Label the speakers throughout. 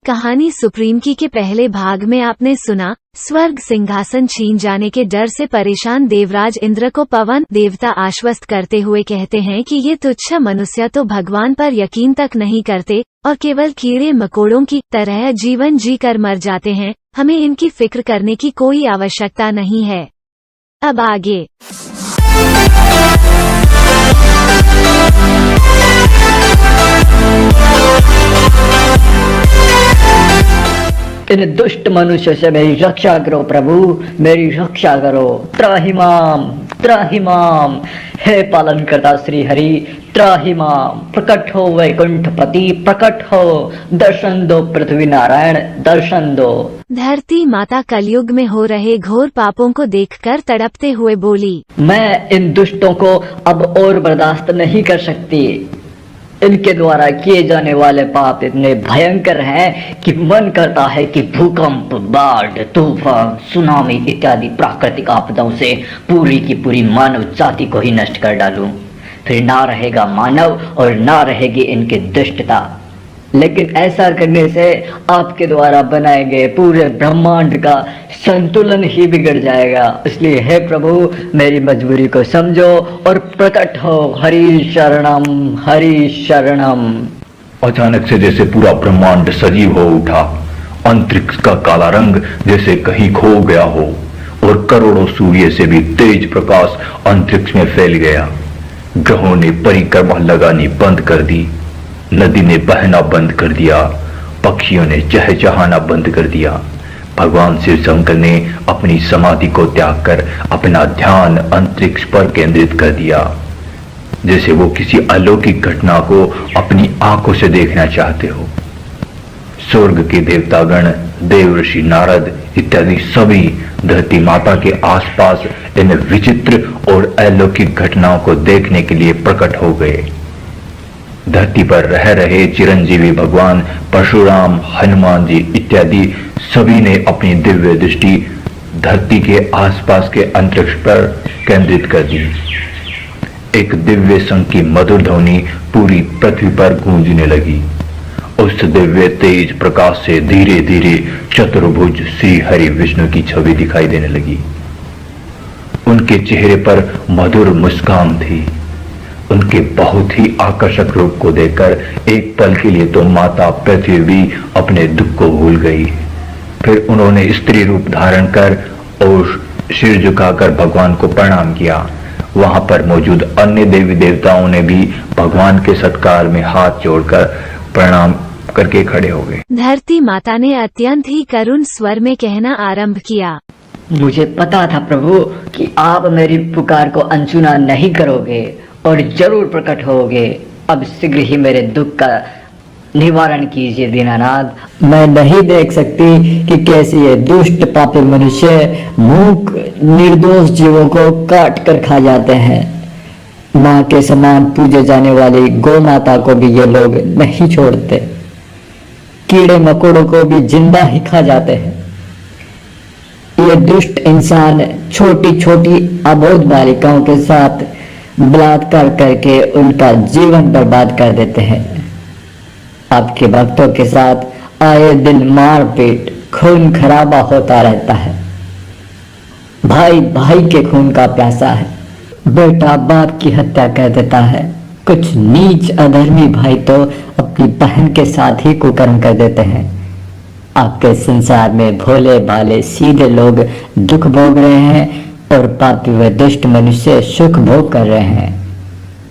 Speaker 1: कहानी सुप्रीम की के पहले भाग में आपने सुना, स्वर्ग सिंहासन छीन जाने के डर से परेशान देवराज इंद्र को पवन देवता आश्वस्त करते हुए कहते हैं कि ये तुच्छ मनुष्य तो भगवान पर यकीन तक नहीं करते और केवल कीड़े मकोड़ों की तरह जीवन जी कर मर जाते हैं। हमें इनकी फिक्र करने की कोई आवश्यकता नहीं है। अब आगे
Speaker 2: इन दुष्ट मनुष्य से मेरी रक्षा करो प्रभु, मेरी रक्षा करो। त्राहिमाम त्राहिमाम, हे पालन करता श्री हरि, त्राहिमाम। प्रकट हो वैकुंठपति, प्रकट हो, दर्शन दो पृथ्वी नारायण, दर्शन दो।
Speaker 1: धरती माता कलयुग में हो रहे घोर पापों को देखकर तड़पते हुए बोली,
Speaker 2: मैं इन दुष्टों को अब और बर्दाश्त नहीं कर सकती। इनके द्वारा किए जाने वाले पाप इतने भयंकर हैं कि मन करता है कि भूकंप, बाढ़, तूफान, सुनामी इत्यादि प्राकृतिक आपदाओं से पूरी की पूरी मानव जाति को ही नष्ट कर डालूं। फिर ना रहेगा मानव और ना रहेगी इनकी दुष्टता। लेकिन ऐसा करने से आपके द्वारा बनाए गए पूरे ब्रह्मांड का संतुलन ही बिगड़ जाएगा। इसलिए हे प्रभु, मेरी मजबूरी को समझो और प्रकट हो। हरि शरणम, हरि शरणम।
Speaker 3: अचानक से जैसे पूरा ब्रह्मांड सजीव हो उठा, अंतरिक्ष का काला रंग जैसे कहीं खो गया हो और करोड़ों सूर्य से भी तेज प्रकाश अंतरिक्ष में फैल गया। ग्रहों ने परिक्रमा लगानी बंद कर दी, नदी ने बहना बंद कर दिया, पक्षियों ने चहचहाना बंद कर दिया। भगवान शिव शंकर ने अपनी समाधि को त्याग कर अपना ध्यान अंतरिक्ष पर केंद्रित कर दिया, जैसे वो किसी अलौकिक घटना को अपनी आंखों से देखना चाहते हो। स्वर्ग के देवतागण, देव ऋषि नारद इत्यादि सभी धरती माता के आसपास इन विचित्र और अलौकिक घटनाओं को देखने के लिए प्रकट हो गए। धरती पर रह रहे चिरंजीवी भगवान परशुराम, हनुमान जी इत्यादि सभी ने अपनी दिव्य दृष्टि धरती के आसपास के अंतरिक्ष पर केंद्रित कर दी। एक दिव्य संग की मधुर ध्वनि पूरी पृथ्वी पर गूंजने लगी। उस दिव्य तेज प्रकाश से धीरे धीरे चतुर्भुज श्री हरि विष्णु की छवि दिखाई देने लगी। उनके चेहरे पर मधुर मुस्कान थी। उनके बहुत ही आकर्षक रूप को देखकर एक पल के लिए तो माता पृथ्वी भी अपने दुख को भूल गई। फिर उन्होंने स्त्री रूप धारण कर और सिर झुकाकर भगवान को प्रणाम किया। वहां पर मौजूद अन्य देवी देवताओं ने भी भगवान के सत्कार में हाथ जोड़कर प्रणाम करके खड़े हो गए।
Speaker 1: धरती माता ने अत्यंत ही करुण स्वर में कहना आरंभ किया,
Speaker 2: मुझे पता था प्रभु कि आप मेरी पुकार को अनसुना नहीं करोगे और जरूर प्रकट होगे। अब शीघ्र ही मेरे दुख का निवारण कीजिए दीनानाथ। मैं नहीं देख सकती कि कैसे ये दुष्ट पापी मनुष्य मूक निर्दोष जीवों को काट कर खा जाते हैं। माँ के समान पूजे जाने वाली गौ माता को भी ये लोग नहीं छोड़ते। कीड़े मकोड़ों को भी जिंदा ही खा जाते हैं। ये दुष्ट इंसान छोटी छोटी अबोध बालिकाओं के साथ बलात्कार करके उनका जीवन बर्बाद कर देते हैं। आपके भक्तों के साथ आए दिन मारपीट, खून खराबा होता रहता है। भाई भाई के खून का प्यासा है। बेटा बाप की हत्या कर देता है। कुछ नीच अधर्मी भाई तो अपनी बहन के साथ ही कुकर्म कर देते हैं। आपके संसार में भोले भाले सीधे लोग दुख भोग रहे हैं और पापी व दुष्ट मनुष्य सुख भोग कर रहे हैं।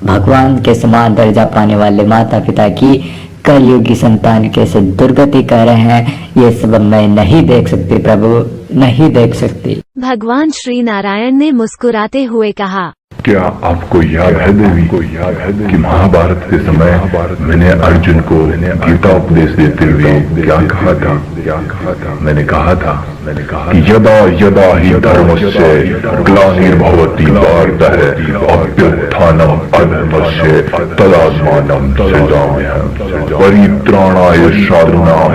Speaker 2: भगवान के समान दर्जा पाने वाले माता पिता की कलयुगी संतान कैसे दुर्गति कर रहे हैं, ये सब मैं नहीं देख सकती प्रभु, नहीं देख सकती।
Speaker 1: भगवान श्री नारायण ने मुस्कुराते हुए कहा,
Speaker 3: क्या आपको याद है देवी कि महाभारत के समय मैंने अर्जुन को गीता उपदेश देते हुए क्या कहा था? मैंने कहा था कि यदा यदा ही धर्मस्य ग्लानिर्भवति भारतः अभ्युत्थानम अधर्मस्य तदात्मानं सृजाम्यहम् परित्राणाय साधूनां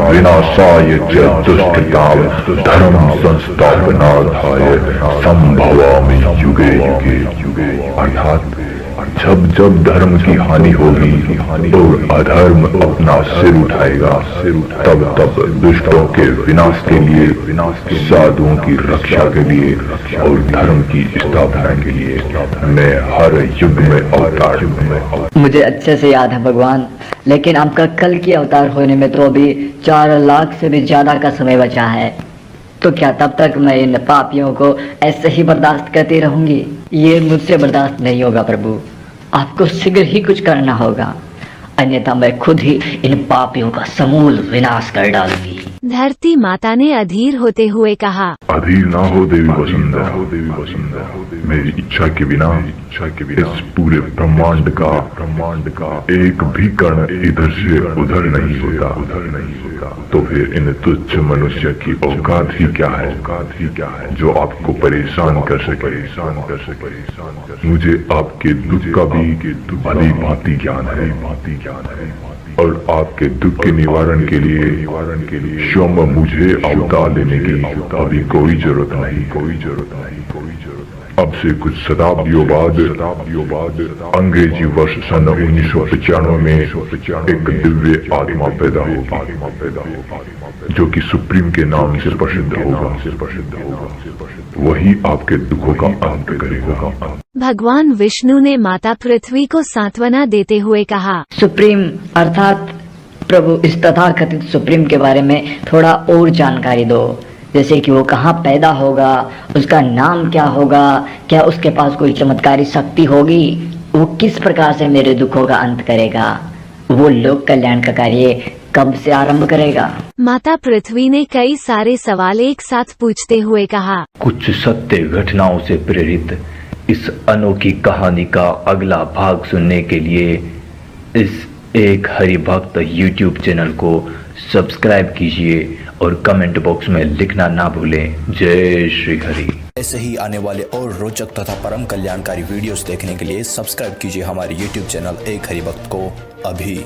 Speaker 3: विनाशाय च दुष्कृतां धर्म संस्थापनार्थाय संभवामि युगे युगे। अर्थात
Speaker 4: जब जब धर्म की हानि होगी और अधर्म अपना सिर उठाएगा, तब तब दुष्टों के विनाश के लिए, साधुओं की रक्षा के लिए और धर्म की स्थापना के लिए मैं हर युग में अवतार लूंगा।
Speaker 2: मुझे अच्छे से याद है भगवान, लेकिन आपका कल की अवतार होने में तो अभी 4 लाख से भी ज्यादा का समय बचा है। तो क्या तब तक मैं इन पापियों को ऐसे ही बर्दाश्त करती रहूंगी? ये मुझसे बर्दाश्त नहीं होगा प्रभु, आपको शीघ्र ही कुछ करना होगा, अन्यथा मैं खुद ही इन पापियों का समूल विनाश कर डालूंगी।
Speaker 1: धरती माता ने अधीर होते हुए कहा,
Speaker 4: अधीर ना हो देवी वसुंधरा, मेरी इच्छा के बिना इस पूरे ब्रह्मांड का एक भी कण इधर से उधर नहीं होता। तो फिर इन तुच्छ मनुष्य की औकात ही क्या है जो आपको परेशान कर सके। मुझे आपके दुख का भी भली भांति ज्ञान है और आपके दुख के निवारण के लिए स्वयं मुझे अवतार लेने की अभी कोई जरूरत नहीं। अब से कुछ शताब्दियों बाद अंग्रेजी वर्ष सन 1995 में एक दिव्य आत्मा पैदा होगी जो कि सुप्रीम के नाम से प्रसिद्ध होगा। वही आपके दुखों का अंत करेगा।
Speaker 1: भगवान विष्णु ने माता पृथ्वी को सांत्वना देते हुए कहा,
Speaker 2: सुप्रीम अर्थात प्रभु, इस तथाकथित सुप्रीम के बारे में थोड़ा और जानकारी दो, जैसे कि वो कहाँ पैदा होगा, उसका नाम क्या होगा, क्या उसके पास कोई चमत्कारी शक्ति होगी, वो किस प्रकार से मेरे दुखों का अंत करेगा, वो लोक कल्याण का कार्य कब से आरंभ करेगा।
Speaker 1: माता पृथ्वी ने कई सारे सवाल एक साथ पूछते हुए कहा,
Speaker 3: कुछ सत्य घटनाओं से प्रेरित इस अनोखी कहानी का अगला भाग सुनने के लिए इस एक हरि भक्त YouTube चैनल को सब्सक्राइब कीजिए और कमेंट बॉक्स में लिखना ना भूलें। जय श्री हरि।
Speaker 5: ऐसे ही आने वाले और रोचक तथा परम कल्याणकारी वीडियोस देखने के लिए सब्सक्राइब कीजिए हमारे YouTube चैनल एक हरि भक्त को अभी।